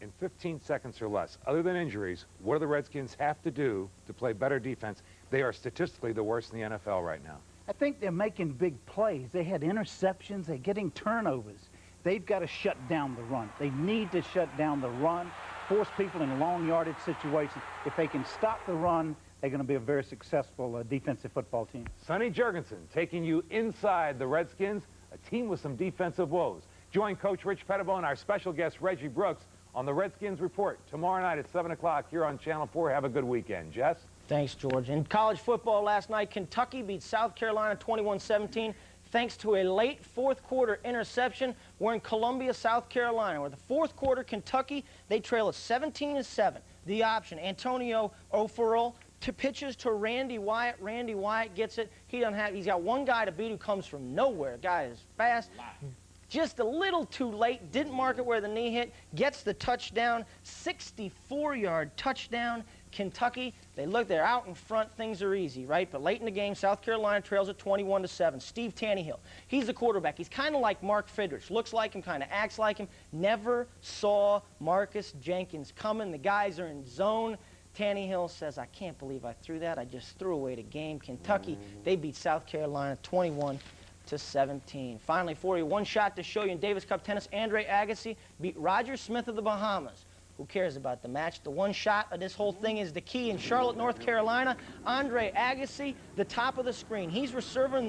in 15 seconds or less. Other than injuries, what do the Redskins have to do to play better defense? They are statistically the worst in the NFL right now. I think they're making big plays. They had interceptions. They're getting turnovers. They've got to shut down the run. They need to shut down the run, force people in long yardage situations. If they can stop the run, they're going to be a very successful defensive football team. Sonny Jurgensen taking you inside the Redskins, a team with some defensive woes. Join Coach Rich Pettibone and our special guest Reggie Brooks on the Redskins Report tomorrow night at 7 o'clock here on Channel 4. Have a good weekend. Jess? Thanks, George. In college football last night, Kentucky beat South Carolina 21-17 thanks to a late fourth-quarter interception. We're in Columbia, South Carolina, where the fourth quarter, Kentucky, they trail at 17-7. The option, Antonio O'Farrell, pitches to Randy Wyatt. Randy Wyatt gets it. He's got one guy to beat who comes from nowhere. Guy is fast. Just a little too late, didn't mark it where the knee hit, gets the touchdown, 64-yard touchdown. Kentucky, they're out in front, things are easy, right? But late in the game, South Carolina trails at 21-7. Steve Tannehill, he's the quarterback. He's kind of like Mark Fidrich, looks like him, kind of acts like him. Never saw Marcus Jenkins coming. The guys are in zone. Tannehill says, I can't believe I threw that. I just threw away the game. Kentucky, they beat South Carolina 21-17. Finally, for you, one shot to show you in Davis Cup tennis. Andre Agassi beat Roger Smith of the Bahamas. Who cares about the match? The one shot of this whole thing is the key in Charlotte, North Carolina. Andre Agassi, the top of the screen. He's receiving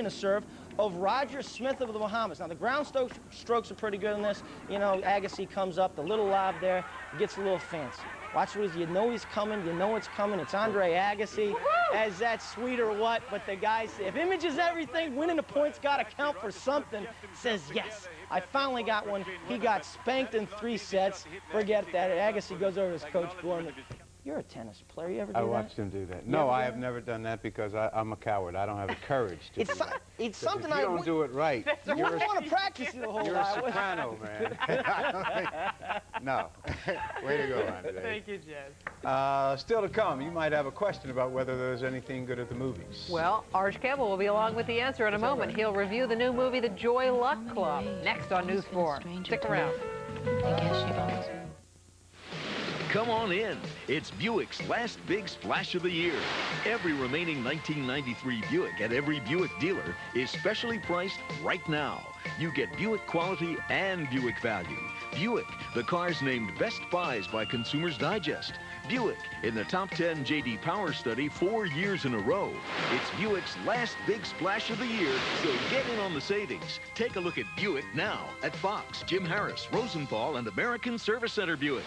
the serve of Roger Smith of the Bahamas. Now, the ground strokes are pretty good in this. You know, Agassi comes up, the little lob there, gets a little fancy. Watch what you know he's coming, you know it's coming. It's Andre Agassi. As that sweet or what, but the guy says, if image is everything, winning the points got to count for something. Says, yes, I finally got one. He got spanked in 3 sets. Forget that. Agassi goes over to his coach, Gorman. You're a tennis player. You ever do that? I watched him do that. No, I have never done that because I'm a coward. I don't have the courage to do that. It's something if you don't do it right. You wouldn't want to practice the whole You're a soprano, man. No. Way to go, Andre. Thank you, Jess. Still to come, you might have a question about whether there's anything good at the movies. Well, Arch Campbell will be along with the answer in a moment. Right? He'll review the new movie, The Joy Luck Club, next on News 4. Stick around. I guess she bones. Come on in. It's Buick's last big splash of the year. Every remaining 1993 Buick at every Buick dealer is specially priced right now. You get Buick quality and Buick value. Buick, the cars named Best Buys by Consumers Digest. Buick, in the top 10 J.D. Power study 4 years in a row. It's Buick's last big splash of the year, so get in on the savings. Take a look at Buick now at Fox, Jim Harris, Rosenthal, and American Service Center Buick.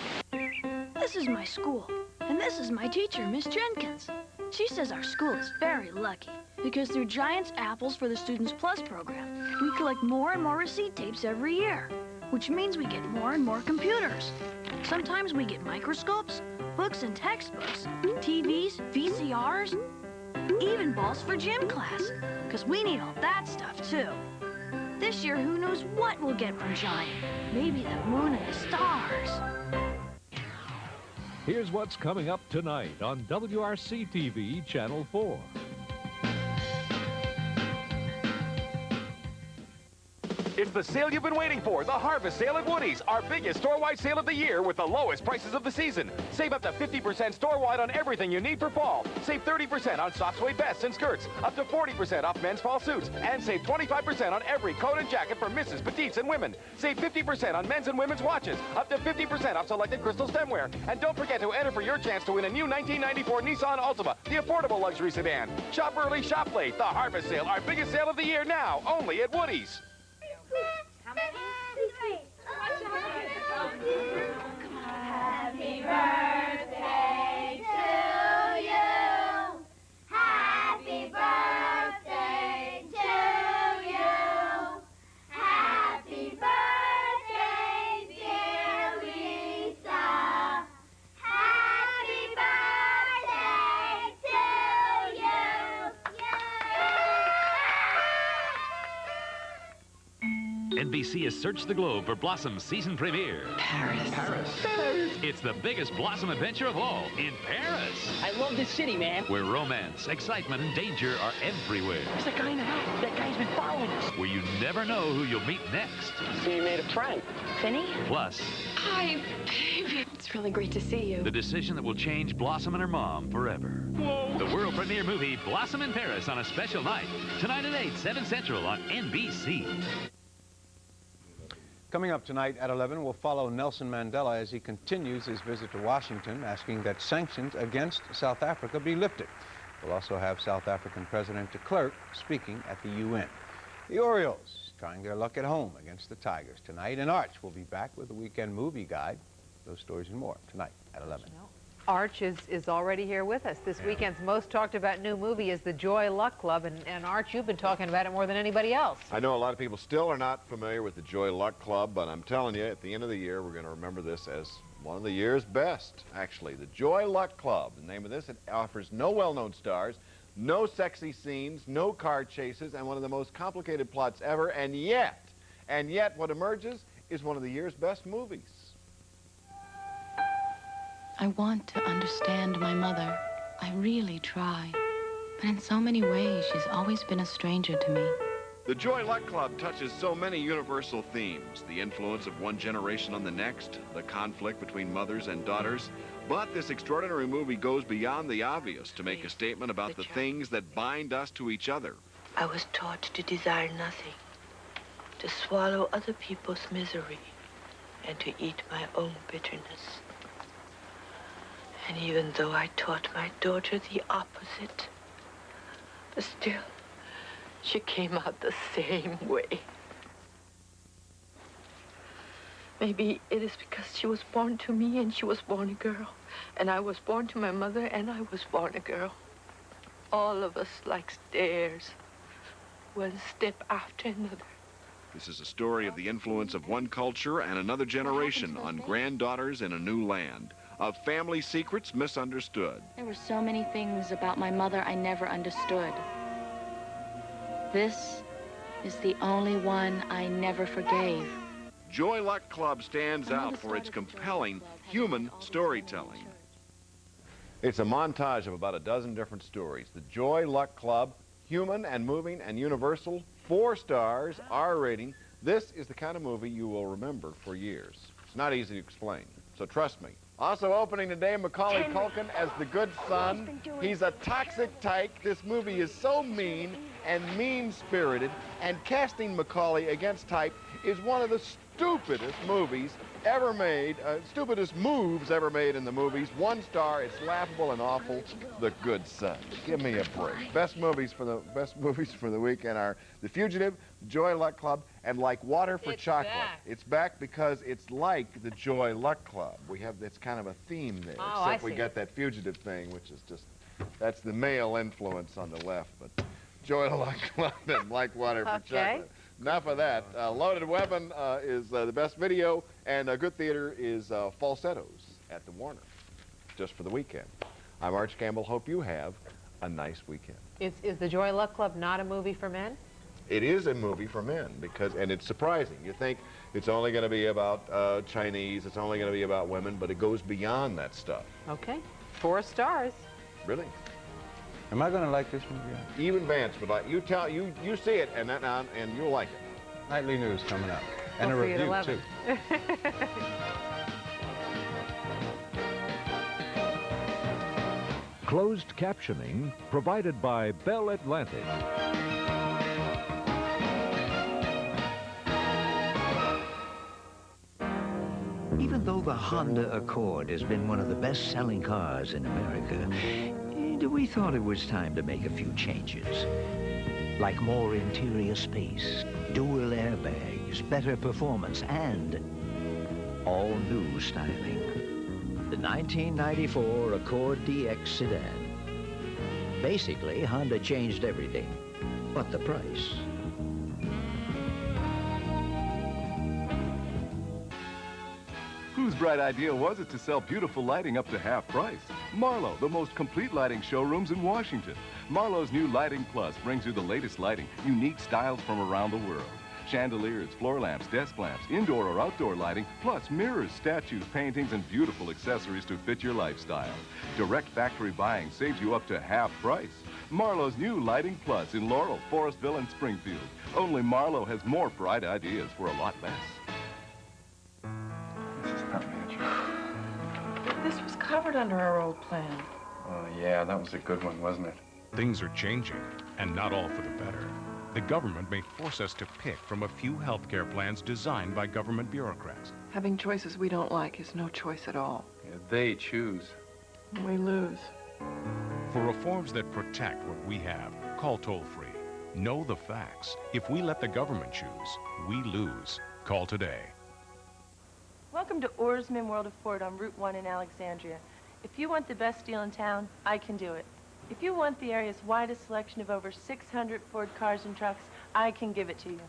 This is my school, and this is my teacher, Miss Jenkins. She says our school is very lucky because through Giant's Apples for the Students Plus program, we collect more and more receipt tapes every year, which means we get more and more computers. Sometimes we get microscopes, books and textbooks, TVs, VCRs, even balls for gym class, because we need all that stuff too. This year, who knows what we'll get from Giant? Maybe the moon and the stars. Here's what's coming up tonight on WRC TV Channel 4. It's the sale you've been waiting for, the Harvest Sale at Woody's, our biggest store-wide sale of the year with the lowest prices of the season. Save up to 50% store-wide on everything you need for fall. Save 30% on soft suede vests and skirts, up to 40% off men's fall suits, and save 25% on every coat and jacket for misses, petites, and women. Save 50% on men's and women's watches, up to 50% off selected crystal stemware. And don't forget to enter for your chance to win a new 1994 Nissan Altima, the affordable luxury sedan. Shop early, shop late. The Harvest Sale, our biggest sale of the year now, only at Woody's. How many? 3. Happy birthday to you. Happy birthday to you. Happy birthday, dear Lisa. Happy birthday to you. NBC has searched the globe for Blossom's season premiere. Paris. It's the biggest Blossom adventure of all in Paris. I love this city, man. Where romance, excitement, and danger are everywhere. There's a guy in the house. That guy's been following us. Where you never know who you'll meet next. So you made a friend. Finny? Plus, Hi, baby. It's really great to see you. The decision that will change Blossom and her mom forever. Whoa. The world premiere movie Blossom in Paris on a special night. Tonight at 8, 7 Central on NBC. Coming up tonight at 11, we'll follow Nelson Mandela as he continues his visit to Washington, asking that sanctions against South Africa be lifted. We'll also have South African President de Klerk speaking at the UN. The Orioles trying their luck at home against the Tigers tonight, and Arch will be back with the weekend movie guide. Those stories and more tonight at 11. Arch is already here with us. This weekend's most talked about new movie is The Joy Luck Club, and Arch, you've been talking about it more than anybody else. I know a lot of people still are not familiar with The Joy Luck Club, but I'm telling you, at the end of the year, we're going to remember this as one of the year's best, actually. The Joy Luck Club, the name of this, it offers no well-known stars, no sexy scenes, no car chases, and one of the most complicated plots ever, and yet what emerges is one of the year's best movies. I want to understand my mother. I really try. But in so many ways, she's always been a stranger to me. The Joy Luck Club touches so many universal themes, the influence of one generation on the next, the conflict between mothers and daughters. But this extraordinary movie goes beyond the obvious to make a statement about the things that bind us to each other. I was taught to desire nothing, to swallow other people's misery, and to eat my own bitterness. And even though I taught my daughter the opposite, still, she came out the same way. Maybe it is because she was born to me and she was born a girl. And I was born to my mother and I was born a girl. All of us like stairs, one step after another. This is a story of the influence of one culture and another generation on granddaughters in a new land, of family secrets misunderstood. There were so many things about my mother I never understood. This is the only one I never forgave. Joy Luck Club stands out for its compelling human storytelling. It's a montage of about a dozen different stories. The Joy Luck Club, human and moving and universal, 4 stars, R rating. This is the kind of movie you will remember for years. It's not easy to explain, so trust me. Also opening today, Macaulay Culkin as the good son. He's a toxic tyke. This movie is so mean and mean-spirited, and casting Macaulay against type is one of the stupidest movies ever made, stupidest moves ever made in the movies. 1 star, it's laughable and awful. The Good Son. Give me a break. Best movies for the weekend are The Fugitive, Joy Luck Club, and Like Water for Chocolate. Back. It's back because it's like the Joy Luck Club. it's kind of a theme there, except we got that Fugitive thing, which is just, that's the male influence on the left, but Joy Luck Club and Like Water for Chocolate. Enough of that. Loaded Weapon is the best video, and Good Theater is Falsettos at the Warner, just for the weekend. I'm Arch Campbell. Hope you have a nice weekend. Is The Joy Luck Club not a movie for men? It is a movie for men, and it's surprising. You think it's only going to be about Chinese, it's only going to be about women, but it goes beyond that stuff. Okay, 4 stars. Really? Am I going to like this movie? Even Vance would like. You see it, and you'll like it. Nightly news coming up, and We'll a see you at review 11. too. Closed captioning provided by Bell Atlantic. Even though the Honda Accord has been one of the best-selling cars in America, we thought it was time to make a few changes. Like more interior space, dual airbags, better performance, and all-new styling. The 1994 Accord DX sedan. Basically, Honda changed everything, but the price. Whose bright idea was it to sell beautiful lighting up to half price? Marlo, the most complete lighting showrooms in Washington. Marlo's new Lighting Plus brings you the latest lighting, unique styles from around the world. Chandeliers, floor lamps, desk lamps, indoor or outdoor lighting, plus mirrors, statues, paintings, and beautiful accessories to fit your lifestyle. Direct factory buying saves you up to half price. Marlo's new Lighting Plus in Laurel, Forestville, and Springfield. Only Marlo has more bright ideas for a lot less. covered under our old plan. Oh, yeah, that was a good one, wasn't it? Things are changing, and not all for the better. The government may force us to pick from a few health care plans designed by government bureaucrats. Having choices we don't like is no choice at all. Yeah, they choose. We lose. For reforms that protect what we have, call toll-free. Know the facts. If we let the government choose, we lose. Call today. Welcome to Ourisman Ford on Route 1 in Alexandria. If you want the best deal in town, I can do it. If you want the area's widest selection of over 600 Ford cars and trucks, I can give it to you.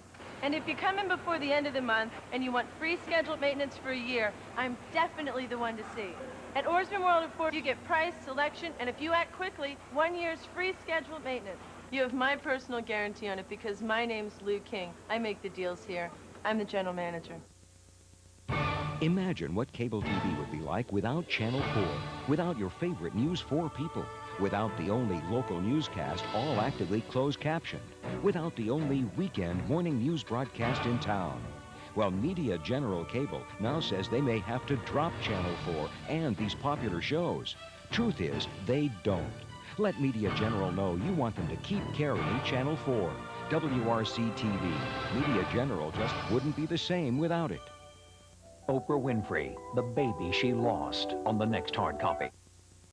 And if you come in before the end of the month and you want free scheduled maintenance for a year, I'm definitely the one to see. At Ourisman Ford, you get price, selection, and if you act quickly, 1 year's free scheduled maintenance. You have my personal guarantee on it because my name's Lou King. I make the deals here. I'm the general manager. Imagine what cable TV would be like without Channel 4, without your favorite News 4 people, without the only local newscast all actively closed captioned, without the only weekend morning news broadcast in town. Well, Media General Cable now says they may have to drop Channel 4 and these popular shows. Truth is, they don't. Let Media General know you want them to keep carrying Channel 4. WRC TV. Media General just wouldn't be the same without it. Oprah Winfrey, the baby she lost, on the next hard copy.